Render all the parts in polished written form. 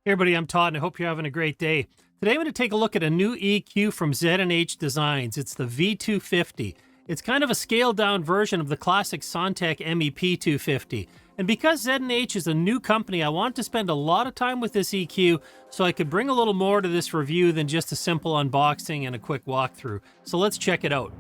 Hey everybody, I'm Todd and I hope you're having a great day. Today I'm going to take a look at a new EQ from Z&H Designs. It's the V250. It's kind of a scaled down version of the classic Sontec MEP250. And because Z&H is a new company, I want to spend a lot of time with this EQ so I could bring a little more to this review than just a simple unboxing and a quick walkthrough. So let's check it out.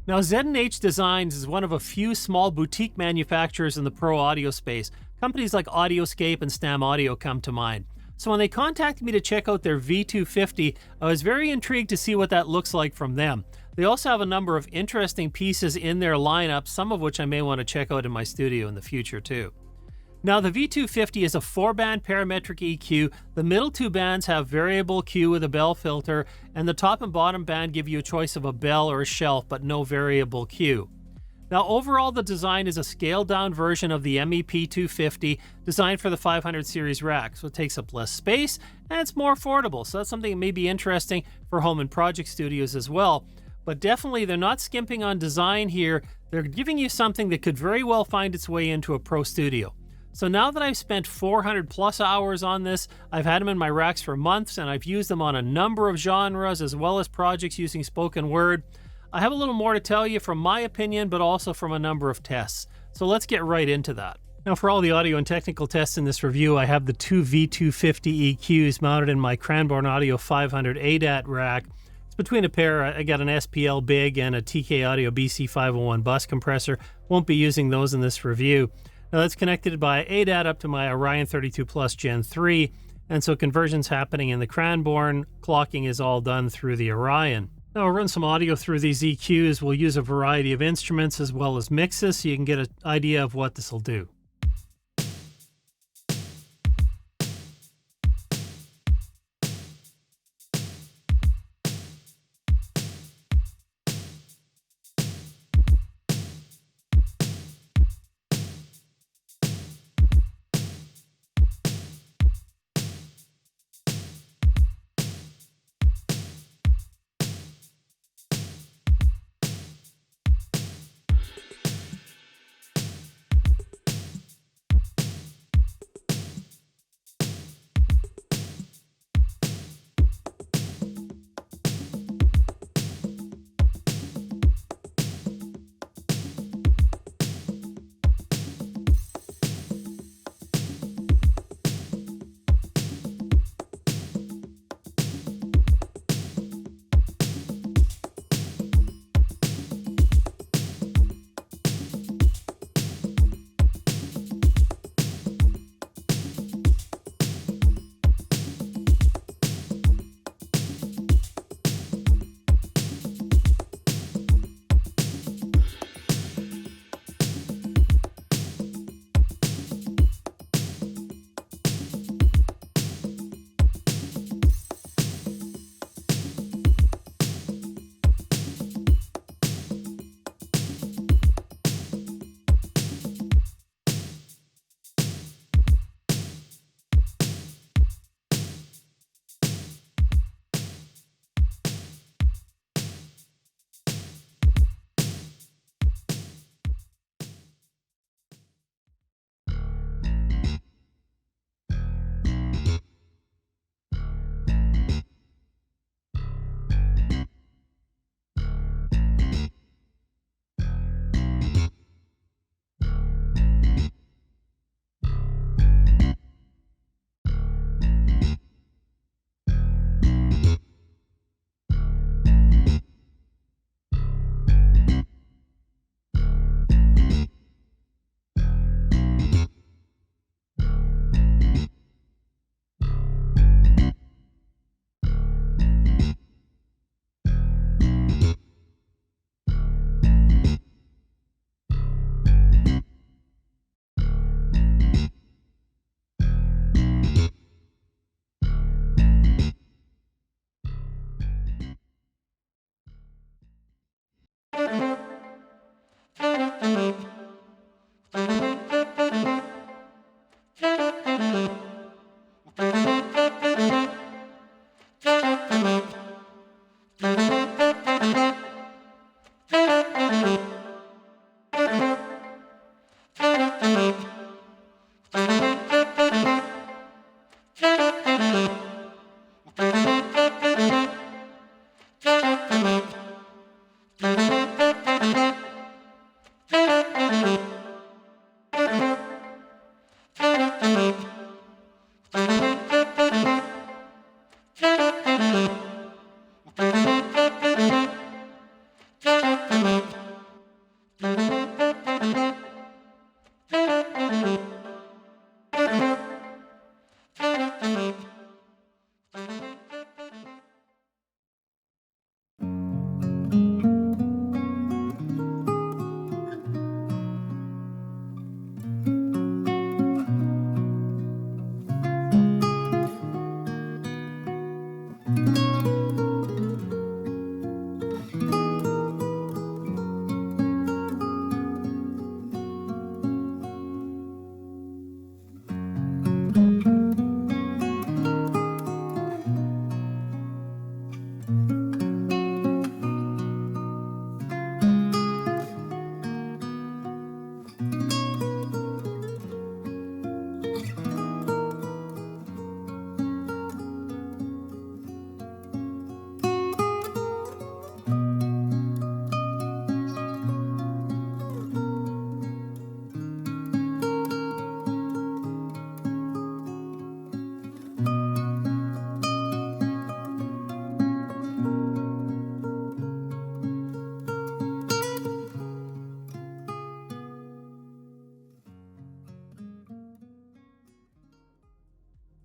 Now, Z&H Designs is one of a few small boutique manufacturers in the pro audio space. Companies like AudioScape and STAM Audio come to mind. So when they contacted me to check out their V250, I was very intrigued to see what that looks like from them. They also have a number of interesting pieces in their lineup, some of which I may want to check out in my studio in the future too. Now, the V250 is a 4-band parametric EQ. The middle two bands have variable Q with a bell filter, and the top and bottom band give you a choice of a bell or a shelf, but no variable Q. Now, overall, the design is a scaled-down version of the MEP250 designed for the 500 series rack, so it takes up less space and it's more affordable. So that's something that may be interesting for home and project studios as well. But definitely, they're not skimping on design here. They're giving you something that could very well find its way into a pro studio. So now that I've spent 400 plus hours on this, I've had them in my racks for months and I've used them on a number of genres as well as projects using spoken word. I have a little more to tell you from my opinion, but also from a number of tests. So let's get right into that. Now, for all the audio and technical tests in this review, I have the two V250 EQs mounted in my Cranbourne Audio 500 ADAT rack. It's between a pair. I got an SPL Big and a TK Audio BC501 bus compressor. Won't be using those in this review. Now, that's connected by ADAT up to my Orion 32 Plus Gen 3, and so conversion's happening in the Cranbourne. Clocking is all done through the Orion. Now, I'll run some audio through these EQs. We'll use a variety of instruments as well as mixes so you can get an idea of what this will do.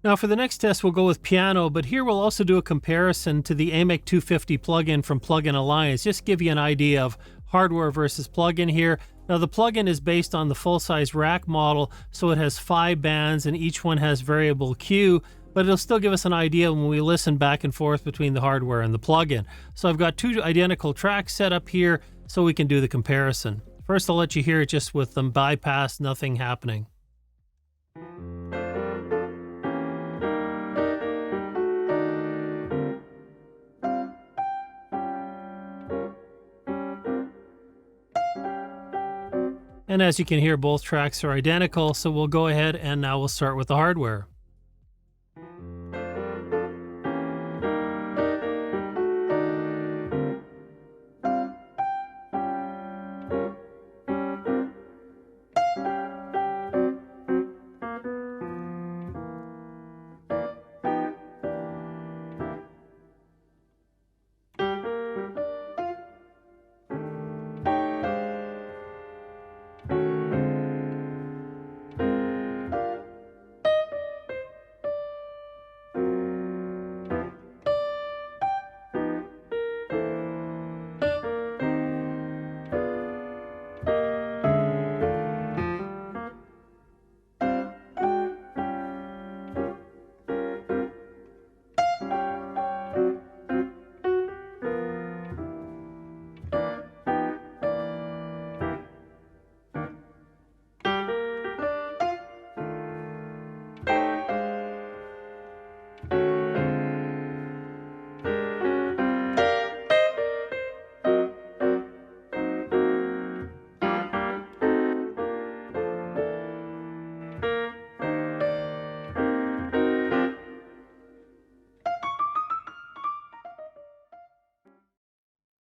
Now for the next test, we'll go with piano, but here we'll also do a comparison to the AMEK 250 plugin from Plugin Alliance, just to give you an idea of hardware versus plugin here. Now the plugin is based on the full-size rack model, so it has 5 bands and each one has variable Q, but it'll still give us an idea when we listen back and forth between the hardware and the plugin. So I've got 2 identical tracks set up here so we can do the comparison. First I'll let you hear it just with them bypassed, nothing happening. And as you can hear, both tracks are identical, so we'll go ahead and now we'll start with the hardware.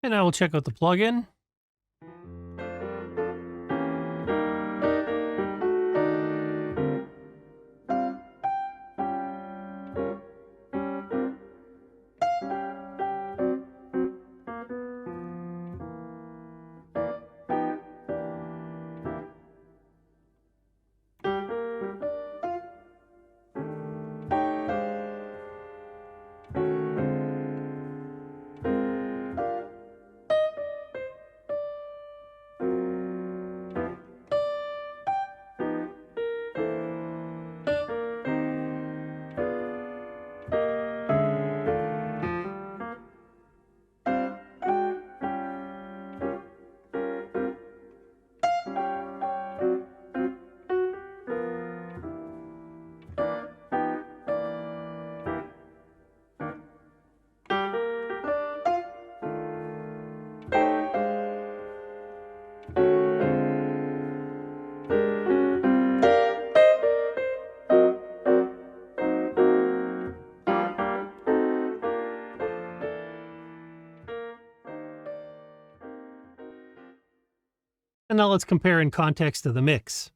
And now we'll check out the plugin. And now let's compare in context to the mix.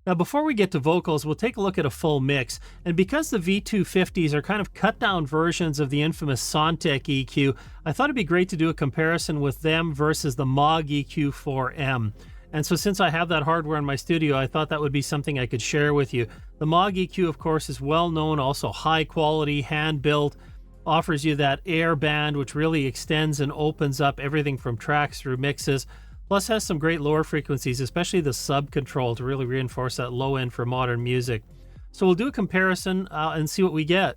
Now, before we get to vocals, we'll take a look at a full mix. And because the V250s are kind of cut-down versions of the infamous Sontec EQ, I thought it'd be great to do a comparison with them versus the MAAG EQ4M. And so since I have that hardware in my studio, I thought that would be something I could share with you. The MAAG EQ, of course, is well known, also high quality, hand-built, offers you that air band, which really extends and opens up everything from tracks through mixes. Plus has some great lower frequencies, especially the sub control to really reinforce that low end for modern music. So we'll do a comparison and see what we get.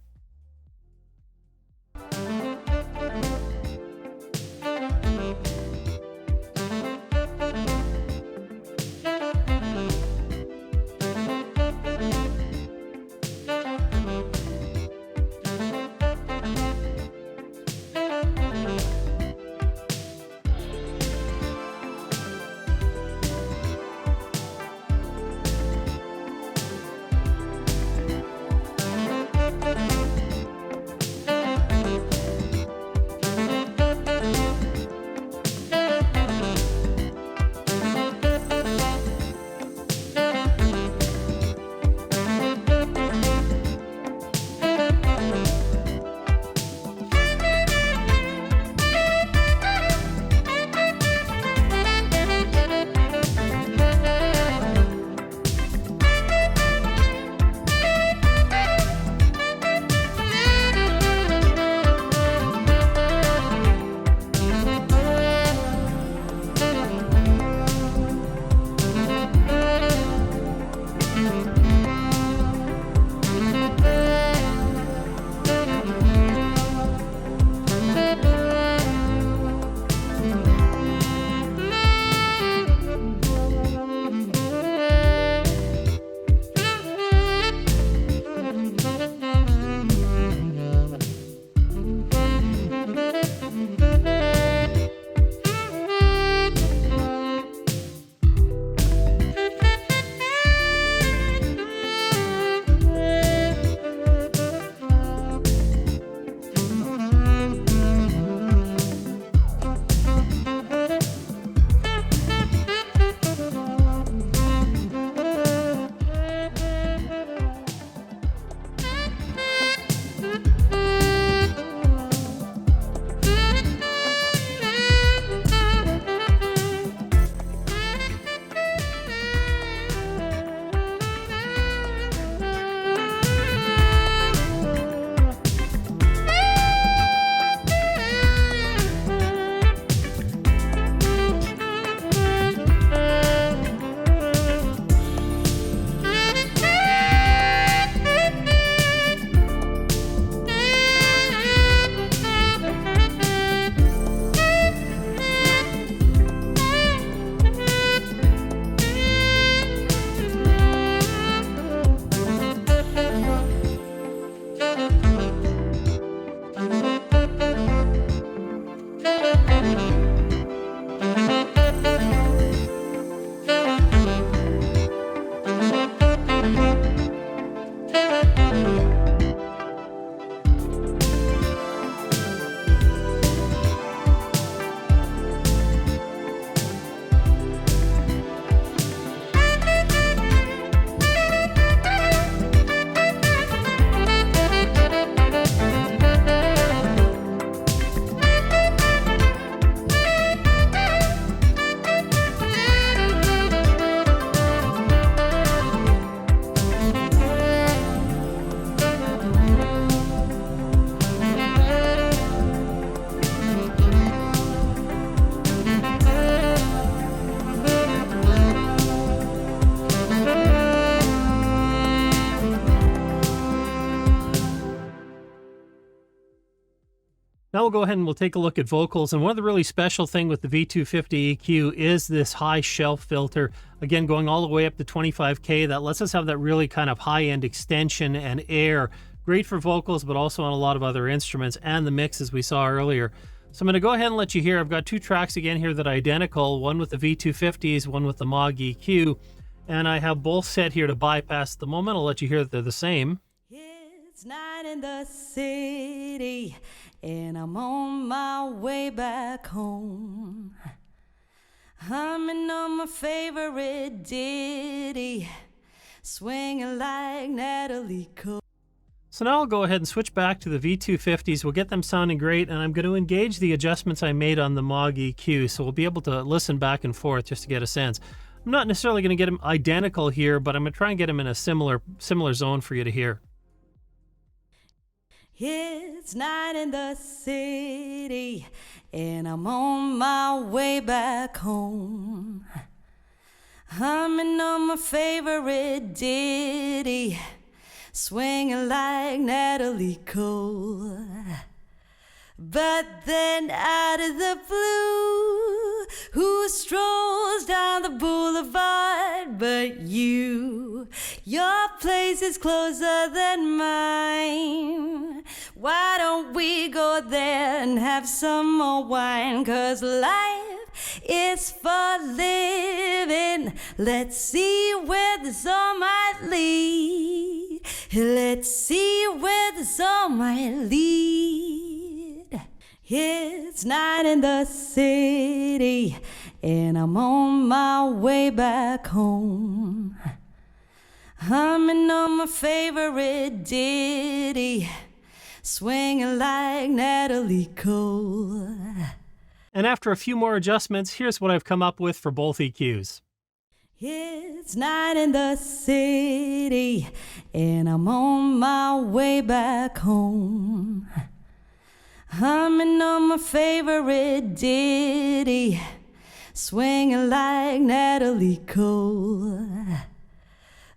Now we'll go ahead and we'll take a look at vocals. And one of the really special thing with the V250 EQ is this high shelf filter. Again, going all the way up to 25K. That lets us have that really kind of high-end extension and air. Great for vocals, but also on a lot of other instruments and the mix as we saw earlier. So I'm going to go ahead and let you hear. I've got two tracks again here that are identical. One with the V250s, one with the MAAG EQ. And I have both set here to bypass the moment. I'll let you hear that they're the same. It's night in the city, and I'm on my way back home. Humming on my favorite ditty, swinging like Natalie Cole. So now I'll go ahead and switch back to the V250s. We'll get them sounding great, and I'm going to engage the adjustments I made on the MAAG EQ, so we'll be able to listen back and forth just to get a sense. I'm not necessarily going to get them identical here, but I'm going to try and get them in a similar zone for you to hear. It's night in the city, and I'm on my way back home. Humming on my favorite ditty, swinging like Natalie Cole. But then out of the blue, who strolls down the boulevard but you? Your place is closer than mine. Why don't we go there and have some more wine? 'Cause life is for living. Let's see where this all might lead. Let's see where this all might lead. It's night in the city, and I'm on my way back home. Humming on my favorite ditty, swinging like Natalie Cole. And after a few more adjustments, here's what I've come up with for both EQs. It's night in the city, and I'm on my way back home. Humming on my favorite ditty, swinging like Natalie Cole.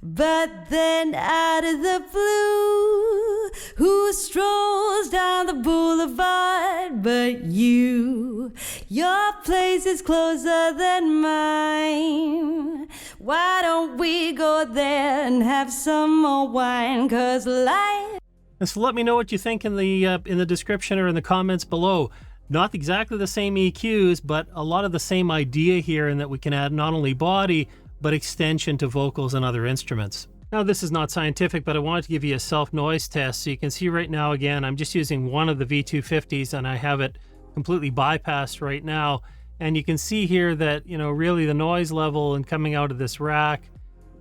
But then out of the blue, who strolls down the boulevard but you? Your place is closer than mine. Why don't we go there and have some more wine? 'Cause life... And so let me know what you think in the description or in the comments below. Not exactly the same EQs, but a lot of the same idea here in that we can add not only body, but extension to vocals and other instruments. Now, this is not scientific, but I wanted to give you a self-noise test. So you can see right now, again, I'm just using one of the V250s and I have it completely bypassed right now. And you can see here that, you know, really the noise level and coming out of this rack,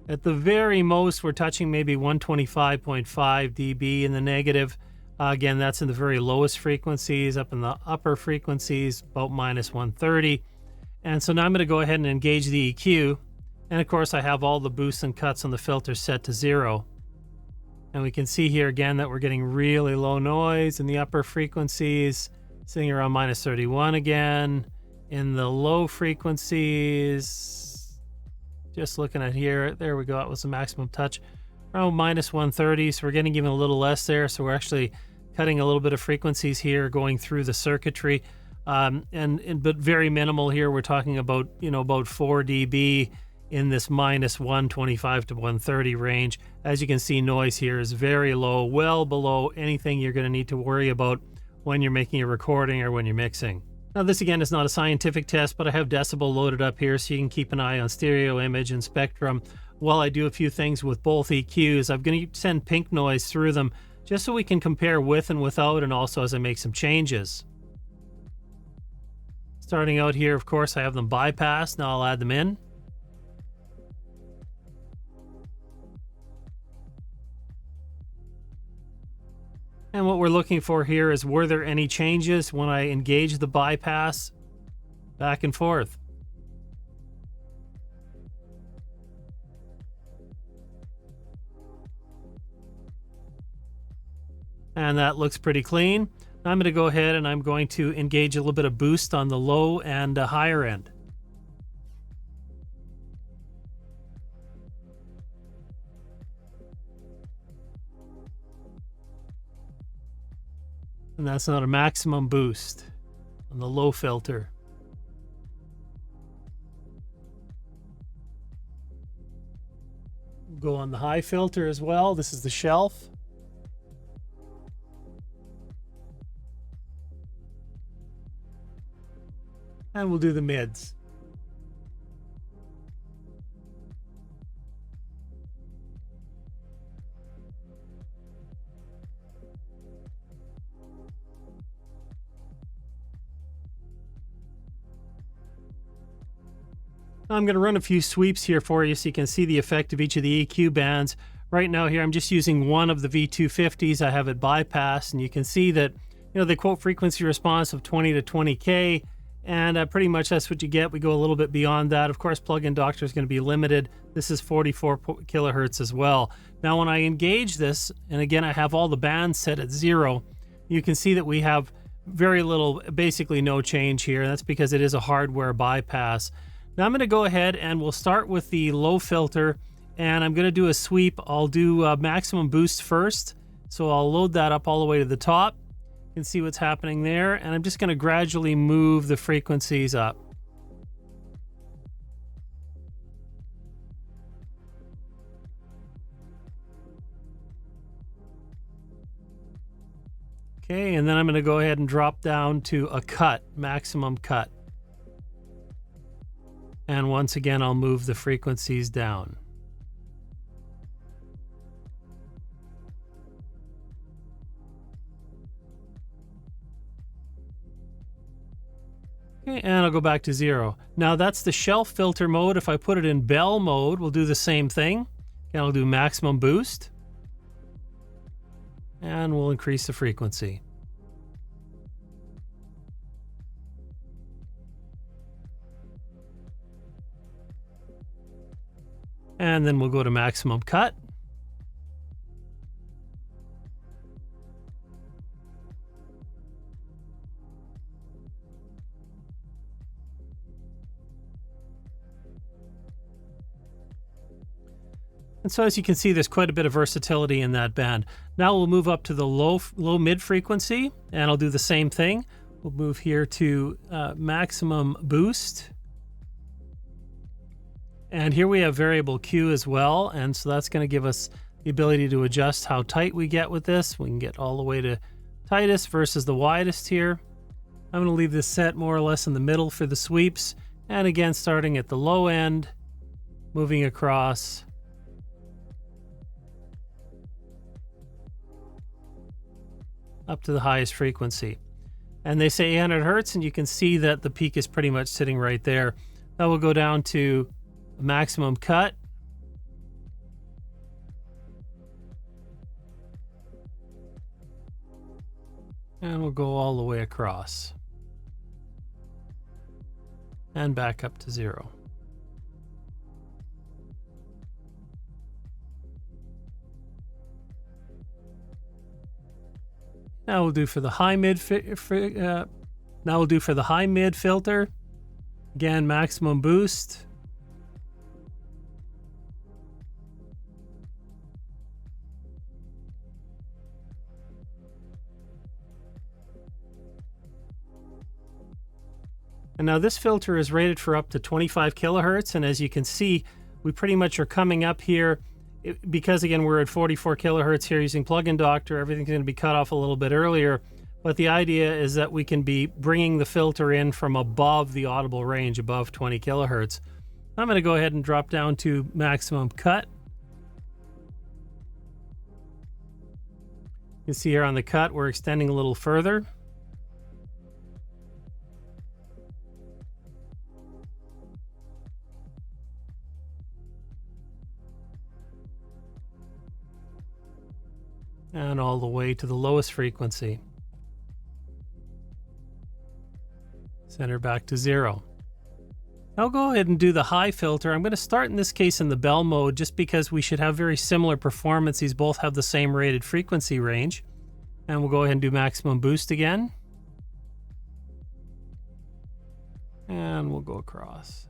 at the very most, we're touching maybe 125.5 dB in the negative. Again, that's in the very lowest frequencies. Up in the upper frequencies, about minus 130. And so now I'm going to go ahead and engage the EQ. And of course, I have all the boosts and cuts on the filter set to 0. And we can see here again that we're getting really low noise in the upper frequencies, sitting around minus 31 again. In the low frequencies, just looking at here, there we go, it was the maximum touch, around minus 130. So we're getting even a little less there. So we're actually cutting a little bit of frequencies here, going through the circuitry, but very minimal here. We're talking about, you know, about 4 dB in this minus 125 to 130 range. As you can see, noise here is very low, well below anything you're going to need to worry about when you're making a recording or when you're mixing. Now, this again is not a scientific test, but I have decibel loaded up here so you can keep an eye on stereo, image, and spectrum while I do a few things with both EQs. I'm going to send pink noise through them just so we can compare with and without, and also as I make some changes. Starting out here, of course, I have them bypassed. Now I'll add them in. And what we're looking for here is, were there any changes when I engage the bypass back and forth? And that looks pretty clean. I'm going to go ahead and I'm going to engage a little bit of boost on the low and higher end. And that's not a maximum boost on the low filter. Go on the high filter as well. This is the shelf. And we'll do the mids. I'm going to run a few sweeps here for you so you can see the effect of each of the EQ bands. Right now here I'm just using one of the V250s. I have it bypassed, and you can see that they quote frequency response of 20 to 20K, and pretty much that's what you get. We go a little bit beyond that. Of course, plug-in doctor is going to be limited. This is 44 kilohertz as well. Now when I engage this, and again I have all the bands set at 0, you can see that we have very little, basically no change here. That's because it is a hardware bypass. Now I'm going to go ahead and we'll start with the low filter, and I'm going to do a sweep. I'll do maximum boost first. So I'll load that up all the way to the top. You can see what's happening there, and I'm just going to gradually move the frequencies up. Okay, and then I'm going to go ahead and drop down to a cut, maximum cut. And once again, I'll move the frequencies down. Okay, and I'll go back to 0. Now that's the shelf filter mode. If I put it in bell mode, we'll do the same thing. And I'll do maximum boost. And we'll increase the frequency. And then we'll go to maximum cut. And so as you can see, there's quite a bit of versatility in that band. Now we'll move up to the low mid frequency, and I'll do the same thing. We'll move here to maximum boost. And here we have variable Q as well, and so that's going to give us the ability to adjust how tight we get with this. We can get all the way to tightest versus the widest here. I'm going to leave this set more or less in the middle for the sweeps. And again, starting at the low end, moving across. Up to the highest frequency. And they say 800 hertz, and you can see that the peak is pretty much sitting right there. Now we'll go down to maximum cut. And we'll go all the way across. And back up to 0. Now we'll do for the high mid filter. Again, maximum boost. And now this filter is rated for up to 25 kilohertz, and as you can see, we pretty much are coming up here because again we're at 44 kilohertz here using plug-in doctor. Everything's going to be cut off a little bit earlier, but the idea is that we can be bringing the filter in from above the audible range, above 20 kilohertz. I'm going to go ahead and drop down to maximum cut. You can see here on the cut we're extending a little further. And all the way to the lowest frequency. Center back to 0. I'll go ahead and do the high filter. I'm going to start in this case in the bell mode just because we should have very similar performance. These both have the same rated frequency range. And we'll go ahead and do maximum boost again. And we'll go across.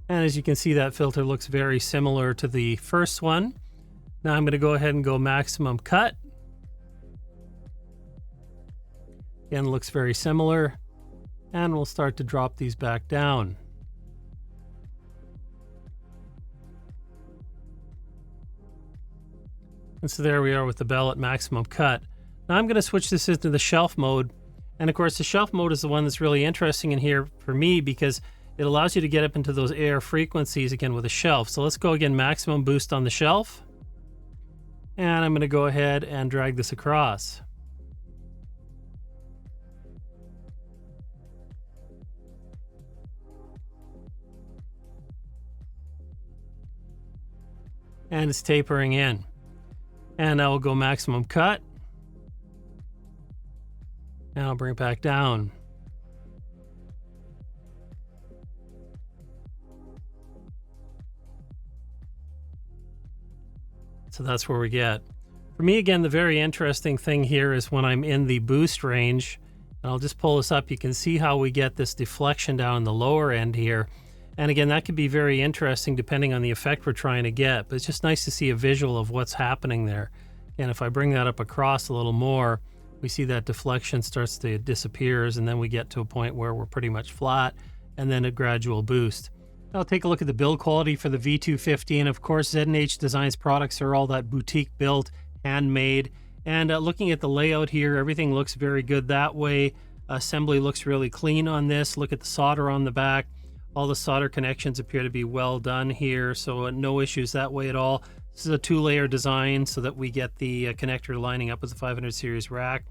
And as you can see, that filter looks very similar to the first one. Now I'm going to go ahead and go maximum cut. Again, looks very similar. And we'll start to drop these back down. And so there we are with the bell at maximum cut. Now I'm going to switch this into the shelf mode. And of course, the shelf mode is the one that's really interesting in here for me because it allows you to get up into those air frequencies again with a shelf. So let's go again, maximum boost on the shelf. And I'm going to go ahead and drag this across. and it's tapering in. And I will go maximum cut, and I'll bring it back down. So that's where we get. For me, again, the very interesting thing here is when I'm in the boost range, and I'll just pull this up, you can see how we get this deflection down in the lower end here. And again, that could be very interesting depending on the effect we're trying to get, but it's just nice to see a visual of what's happening there. And if I bring that up across a little more, we see that deflection starts to disappears, and then we get to a point where we're pretty much flat, and then a gradual boost. I'll take a look at the build quality for the V250, and of course Z&H Designs products are all that boutique built, handmade. And looking at the layout here, everything looks very good that way. Assembly looks really clean on this. Look at the solder on the back. All the solder connections appear to be well done here, so no issues that way at all. This is a 2-layer design so that we get the connector lining up with the 500 series rack.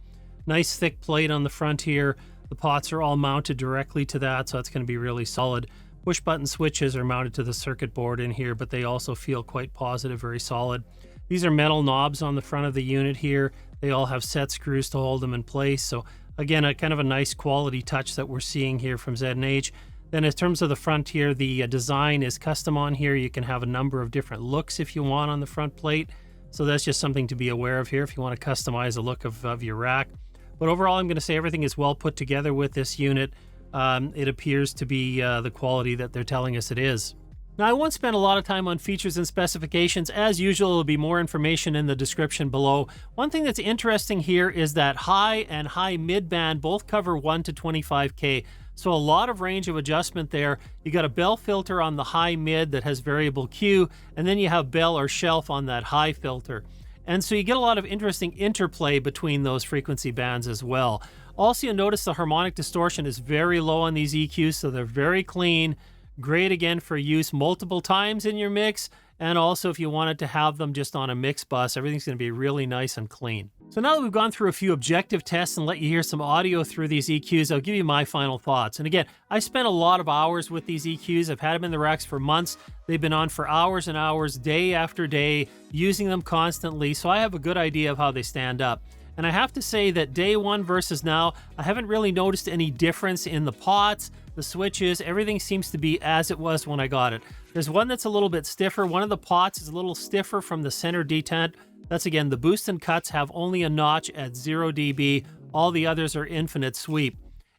Nice thick plate on the front here. The pots are all mounted directly to that, so that's going to be really solid. Push button switches are mounted to the circuit board in here, but they also feel quite positive, very solid. These are metal knobs on the front of the unit here. They all have set screws to hold them in place. So again, a kind of a nice quality touch that we're seeing here from Z&H. Then in terms of the front here, the design is custom on here. You can have a number of different looks if you want on the front plate. So that's just something to be aware of here if you want to customize the look of your rack. But overall, I'm going to say everything is well put together with this unit. It appears to be the quality that they're telling us it is. Now, I won't spend a lot of time on features and specifications. As usual, there'll be more information in the description below. One thing that's interesting here is that high and high mid band both cover 1 to 25K. So a lot of range of adjustment there. You got a bell filter on the high mid that has variable Q, and then you have bell or shelf on that high filter. And so you get a lot of interesting interplay between those frequency bands as well. Also, you'll notice the harmonic distortion is very low on these EQs, so they're very clean. Great, again, for use multiple times in your mix, and also if you wanted to have them just on a mix bus, everything's going to be really nice and clean. So now that we've gone through a few objective tests and let you hear some audio through these EQs, I'll give you my final thoughts. And again, I spent a lot of hours with these EQs. I've had them in the racks for months. They've been on for hours and hours, day after day, using them constantly, so I have a good idea of how they stand up. And I have to say that day one versus now, I haven't really noticed any difference in the pots, the switches. Everything seems to be as it was when I got it. There's one that's a little bit stiffer. One of the pots is a little stiffer from the center detent. That's, again, the boost and cuts have only a notch at 0 dB. All the others are infinite sweep.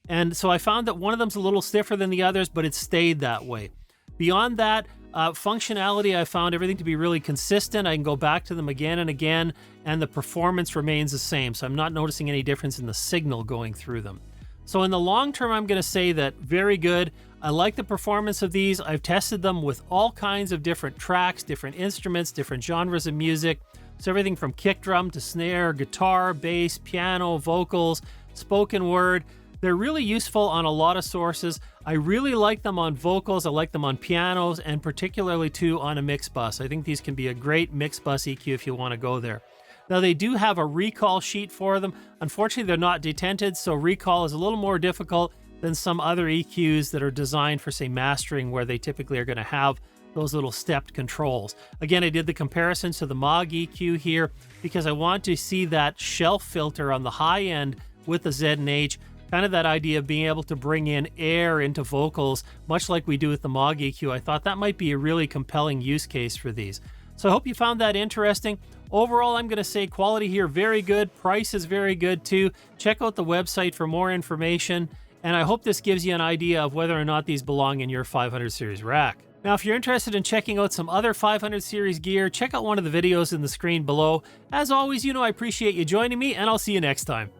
And so I found that one of them's a little stiffer than the others, but it stayed that way. Beyond that, functionality, I found everything to be really consistent. I can go back to them again and again, and the performance remains the same. So I'm not noticing any difference in the signal going through them. So in the long term, I'm going to say that very good. I like the performance of these. I've tested them with all kinds of different tracks, different instruments, different genres of music. So everything from kick drum to snare, guitar, bass, piano, vocals, spoken word. They're really useful on a lot of sources. I really like them on vocals. I like them on pianos, and particularly too on a mix bus. I think these can be a great mix bus EQ if you want to go there. Now, they do have a recall sheet for them. Unfortunately, they're not detented, so recall is a little more difficult than some other EQs that are designed for, say, mastering, where they typically are going to have those little stepped controls. Again, I did the comparison to the MAAG EQ here because I want to see that shelf filter on the high end with the Z&H. Kind of that idea of being able to bring in air into vocals, much like we do with the MAAG EQ. I thought that might be a really compelling use case for these. So I hope you found that interesting. Overall, I'm going to say quality here, very good. Price is very good too. Check out the website for more information. And I hope this gives you an idea of whether or not these belong in your 500 series rack. Now, if you're interested in checking out some other 500 series gear, check out one of the videos in the screen below. As always, you know I appreciate you joining me, and I'll see you next time.